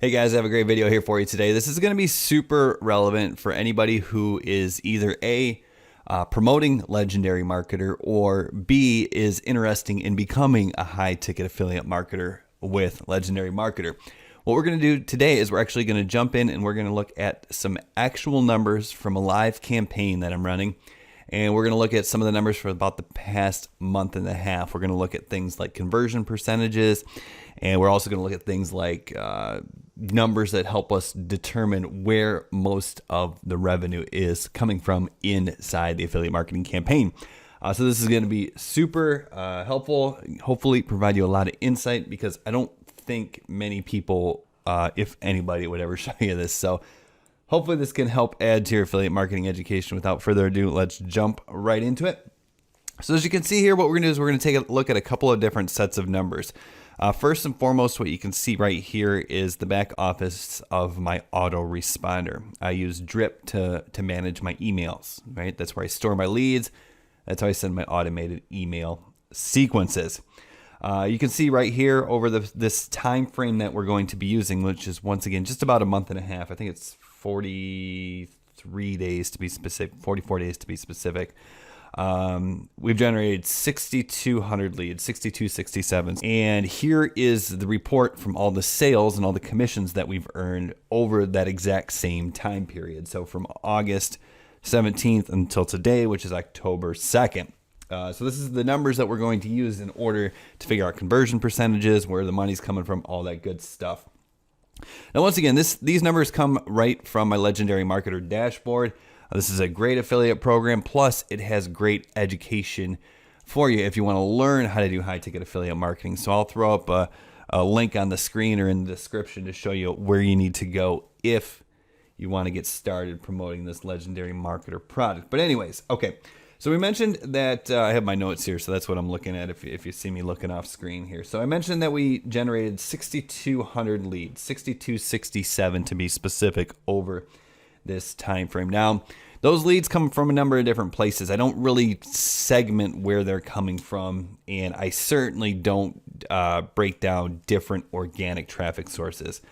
Hey guys, I have a great video here for you today. This is going to be super relevant for anybody who is either A, promoting legendary marketer, or B, is interested in becoming a high ticket affiliate marketer with legendary marketer. What we're going to do today is we're actually going to jump in and we're going to look at some actual numbers from a live campaign that I'm running. And we're going to look at some of the numbers for about the past month and a half. We're going to look at things like conversion percentages. And we're also going to look at things like numbers that help us determine where most of the revenue is coming from inside the affiliate marketing campaign. So this is going to be super helpful, hopefully provide you a lot of insight, because I don't think many people, if anybody, would ever show you this. So hopefully this can help add to your affiliate marketing education. Without further ado, let's jump right into it. So as you can see here, what we're going to do is we're going to take a look at a couple of different sets of numbers. First and foremost, what you can see right here is the back office of my autoresponder. I use Drip to manage my emails, right? That's where I store my leads. That's how I send my automated email sequences. You can see right here over this time frame that we're going to be using, which is once again just about a month and a half. I think it's 43 days to be specific, 44 days to be specific. We've generated 6,200 leads, 6,267. And here is the report from all the sales and all the commissions that we've earned over that exact same time period. So from August 17th until today, which is October 2nd. So this is the numbers that we're going to use in order to figure out conversion percentages, where the money's coming from, all that good stuff. Now, once again, these numbers come right from my Legendary Marketer dashboard. This is a great affiliate program, plus it has great education for you if you want to learn how to do high-ticket affiliate marketing. So I'll throw up a link on the screen or in the description to show you where you need to go if you want to get started promoting this Legendary Marketer product. But anyways, okay. So we mentioned that I have my notes here, so that's what I'm looking at if you see me looking off screen here. So I mentioned that we generated 6,200 leads, 6,267 to be specific, over this time frame. Now, those leads come from a number of different places. I don't really segment where they're coming from, and I certainly don't break down different organic traffic sources.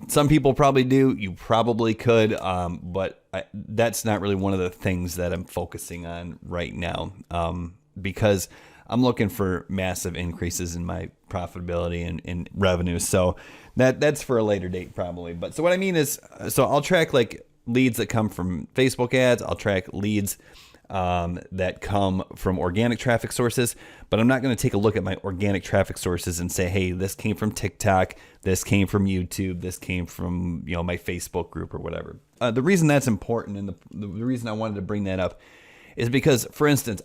Some people probably do. You probably could, but that's not really one of the things that I'm focusing on right now, because I'm looking for massive increases in my profitability and revenue. So that's for a later date probably. But so what I mean is, so I'll track like leads that come from Facebook ads. I'll track leads that come from organic traffic sources, but I'm not going to take a look at my organic traffic sources and say, hey, this came from TikTok, this came from YouTube, this came from, you know, my Facebook group or whatever. The reason that's important, and the reason I wanted to bring that up, is because, for instance,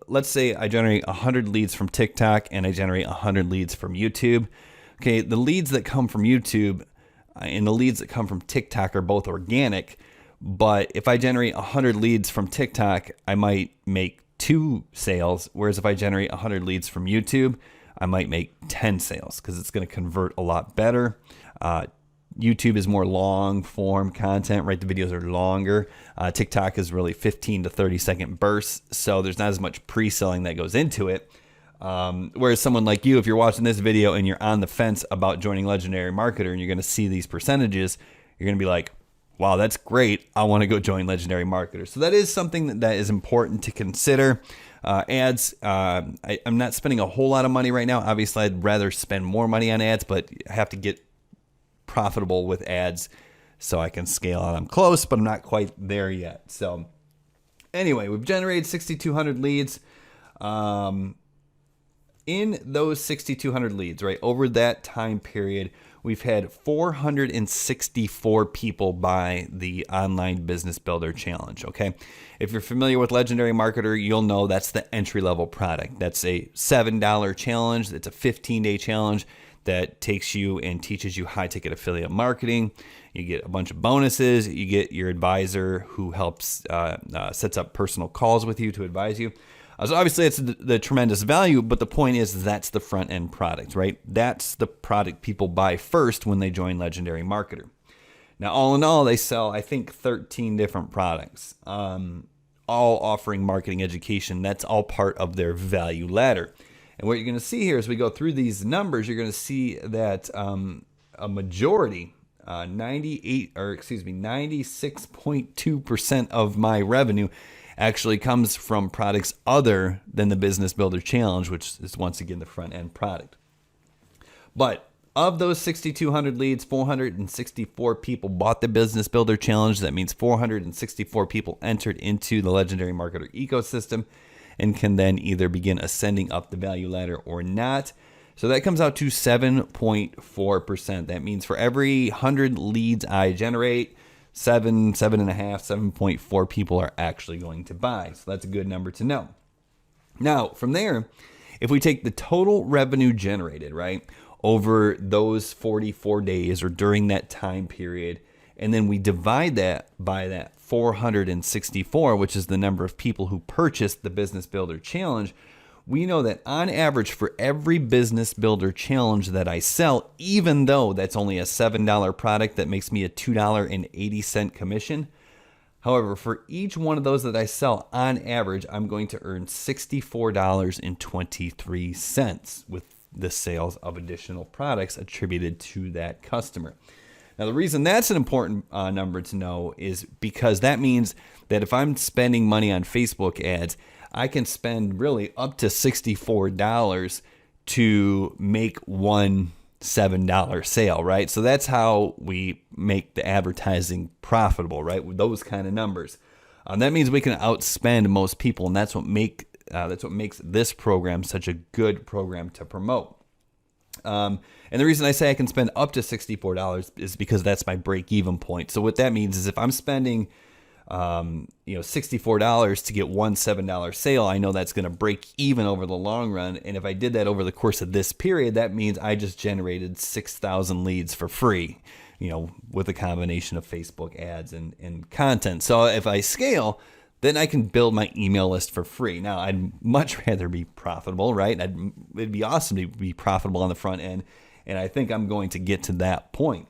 let's say I generate 100 leads from TikTok and I generate 100 leads from YouTube. Okay, the leads that come from YouTube and the leads that come from TikTok are both organic. But if I generate 100 leads from TikTok, I might make 2 sales. Whereas if I generate 100 leads from YouTube, I might make 10 sales, because it's going to convert a lot better. YouTube is more long form content, right? The videos are longer. TikTok is really 15 to 30 second bursts. So there's not as much pre-selling that goes into it. Whereas someone like you, if you're watching this video and you're on the fence about joining Legendary Marketer and you're going to see these percentages, you're going to be like, wow, that's great. I want to go join Legendary Marketer. So that is something that is important to consider. Ads, I'm not spending a whole lot of money right now. Obviously, I'd rather spend more money on ads, but I have to get profitable with ads so I can scale out. I'm close, but I'm not quite there yet. So anyway, we've generated 6,200 leads. In those 6,200 leads, right, over that time period, we've had 464 people buy the Online Business Builder Challenge, okay? If you're familiar with Legendary Marketer, you'll know that's the entry-level product. That's a $7 challenge. It's a 15-day challenge that takes you and teaches you high-ticket affiliate marketing. You get a bunch of bonuses. You get your advisor who helps, sets up personal calls with you to advise you. So obviously it's the tremendous value, but the point is that's the front end product, right? That's the product people buy first when they join Legendary Marketer. Now, all in all, they sell, I think, 13 different products, all offering marketing education. That's all part of their value ladder. And what you're going to see here as we go through these numbers, you're going to see that a majority, 96.2% of my revenue actually comes from products other than the Business Builder Challenge, which is once again the front end product. But of those 6,200 leads, 464 people bought the Business Builder Challenge. That means 464 people entered into the Legendary Marketer ecosystem and can then either begin ascending up the value ladder or not. So that comes out to 7.4%. That means for every 100 leads I generate, 7.4 people are actually going to buy. So that's a good number to know. Now, from there, if we take the total revenue generated, right, over those 44 days or during that time period, and then we divide that by that 464, which is the number of people who purchased the Business Builder Challenge, we know that on average for every Business Builder Challenge that I sell, even though that's only a $7 product that makes me a $2.80 commission, however, for each one of those that I sell, on average, I'm going to earn $64.23 with the sales of additional products attributed to that customer. Now, the reason that's an important number to know is because that means that if I'm spending money on Facebook ads, I can spend really up to $64 to make one $7 sale, right? So that's how we make the advertising profitable, right? With those kind of numbers. That means we can outspend most people, and that's what makes this program such a good program to promote. And the reason I say I can spend up to $64 is because that's my break-even point. So what that means is if I'm spending $64 to get one $7 sale, I know that's going to break even over the long run. And if I did that over the course of this period, that means I just generated 6,000 leads for free, with a combination of Facebook ads and content. So if I scale, then I can build my email list for free. Now, I'd much rather be profitable, right? It'd be awesome to be profitable on the front end, and I think I'm going to get to that point.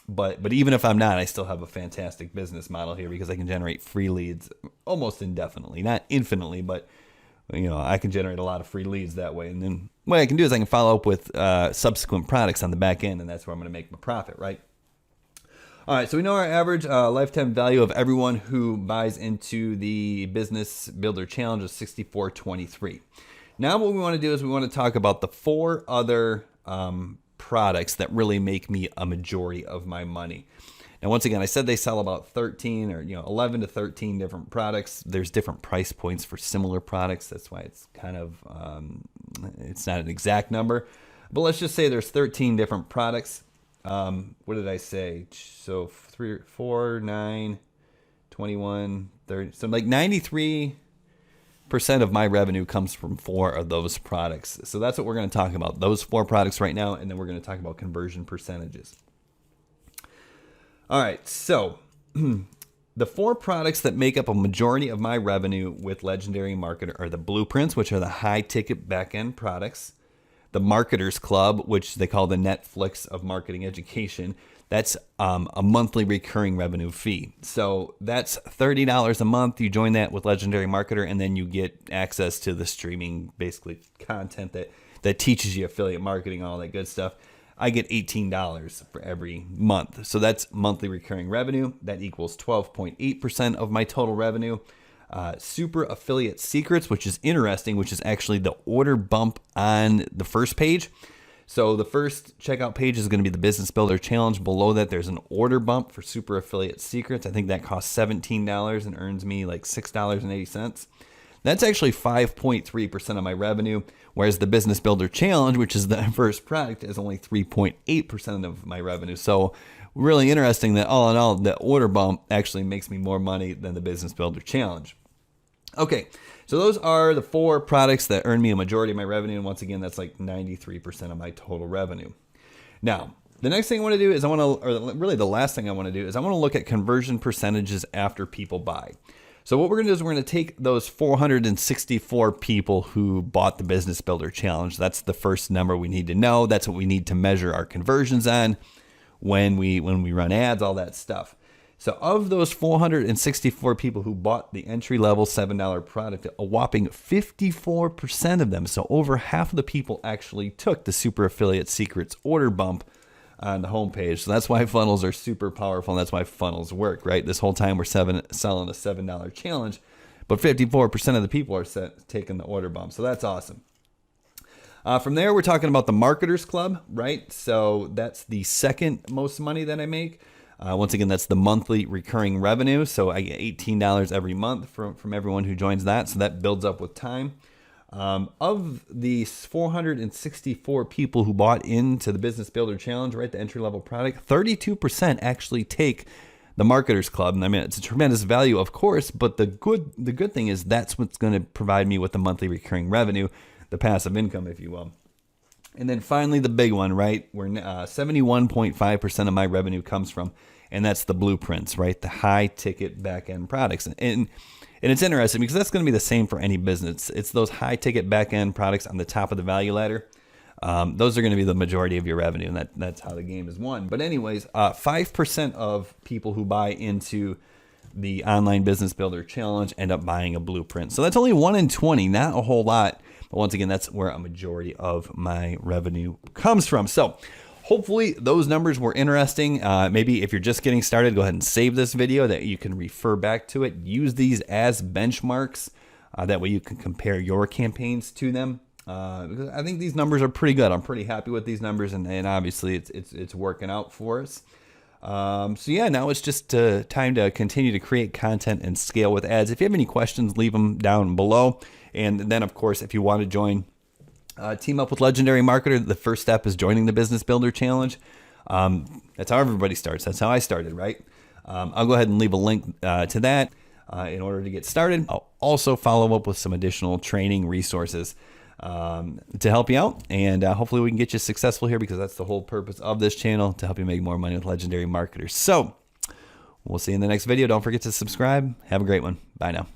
But even if I'm not, I still have a fantastic business model here because I can generate free leads almost indefinitely, not infinitely, but I can generate a lot of free leads that way. And then what I can do is I can follow up with subsequent products on the back end, and that's where I'm going to make my profit, right? All right, so we know our average lifetime value of everyone who buys into the Business Builder Challenge is $64.23. Now what we want to do is we want to talk about the 4 other products that really make me a majority of my money. Now, once again, I said they sell about 13 or 11 to 13 different products. There's different price points for similar products. That's why it's kind of, it's not an exact number. But let's just say there's 13 different products. What did I say? So 3, 4, 9, 21, 30. So like 93% of my revenue comes from 4 of those products. So that's what we're going to talk about. Those 4 products right now, and then we're going to talk about conversion percentages. All right, so the 4 products that make up a majority of my revenue with Legendary Marketer are the blueprints, which are the high ticket back end products. The Marketers Club, which they call the Netflix of marketing education, that's a monthly recurring revenue fee. So that's $30 a month. You join that with Legendary Marketer, and then you get access to the streaming, basically content that teaches you affiliate marketing, all that good stuff. I get $18 for every month. So that's monthly recurring revenue. That equals 12.8% of my total revenue. Super Affiliate Secrets, which is interesting, which is actually the order bump on the first page. So the first checkout page is going to be the Business Builder Challenge. Below that, there's an order bump for Super Affiliate Secrets. I think that costs $17 and earns me like $6.80. That's actually 5.3% of my revenue, whereas the Business Builder Challenge, which is the first product, is only 3.8% of my revenue. So really interesting that all in all, the order bump actually makes me more money than the Business Builder Challenge. Okay, so those are the 4 products that earn me a majority of my revenue. And once again, that's like 93% of my total revenue. Now, the next thing I want to do is really the last thing I want to do is I want to look at conversion percentages after people buy. So what we're going to do is we're going to take those 464 people who bought the Business Builder Challenge. That's the first number we need to know. That's what we need to measure our conversions on when we run ads, all that stuff. So of those 464 people who bought the entry-level $7 product, a whopping 54% of them, so over half of the people actually took the Super Affiliate Secrets order bump on the homepage. So that's why funnels are super powerful, and that's why funnels work, right? This whole time we're selling a $7 challenge, but 54% of the people are taking the order bump. So that's awesome. From there, we're talking about the Marketers Club, right? So that's the second most money that I make. Once again, that's the monthly recurring revenue. So I get $18 every month from everyone who joins that. So that builds up with time. Of the 464 people who bought into the Business Builder Challenge, right, the entry-level product, 32% actually take the Marketers Club. And I mean, it's a tremendous value, of course, but the good thing is that's what's going to provide me with the monthly recurring revenue, the passive income, if you will. And then finally, the big one, right, where 71.5% of my revenue comes from, and that's the blueprints, right, the high-ticket back-end products. And it's interesting because that's going to be the same for any business. It's those high-ticket back-end products on the top of the value ladder. Those are going to be the majority of your revenue, and that's how the game is won. But anyways, 5% of people who buy into the Online Business Builder Challenge end up buying a blueprint. So that's only 1 in 20, not a whole lot. But once again, that's where a majority of my revenue comes from. So hopefully those numbers were interesting. Maybe if you're just getting started, go ahead and save this video that you can refer back to it. Use these as benchmarks. That way you can compare your campaigns to them. Because I think these numbers are pretty good. I'm pretty happy with these numbers, and obviously it's working out for us. So yeah, now it's just time to continue to create content and scale with ads. If you have any questions, leave them down below. And then, of course, if you want to join, team up with Legendary Marketer, the first step is joining the Business Builder Challenge. That's how everybody starts. That's how I started, right? I'll go ahead and leave a link to that in order to get started. I'll also follow up with some additional training resources to help you out. And hopefully we can get you successful here, because that's the whole purpose of this channel, to help you make more money with Legendary Marketers. So we'll see you in the next video. Don't forget to subscribe. Have a great one. Bye now.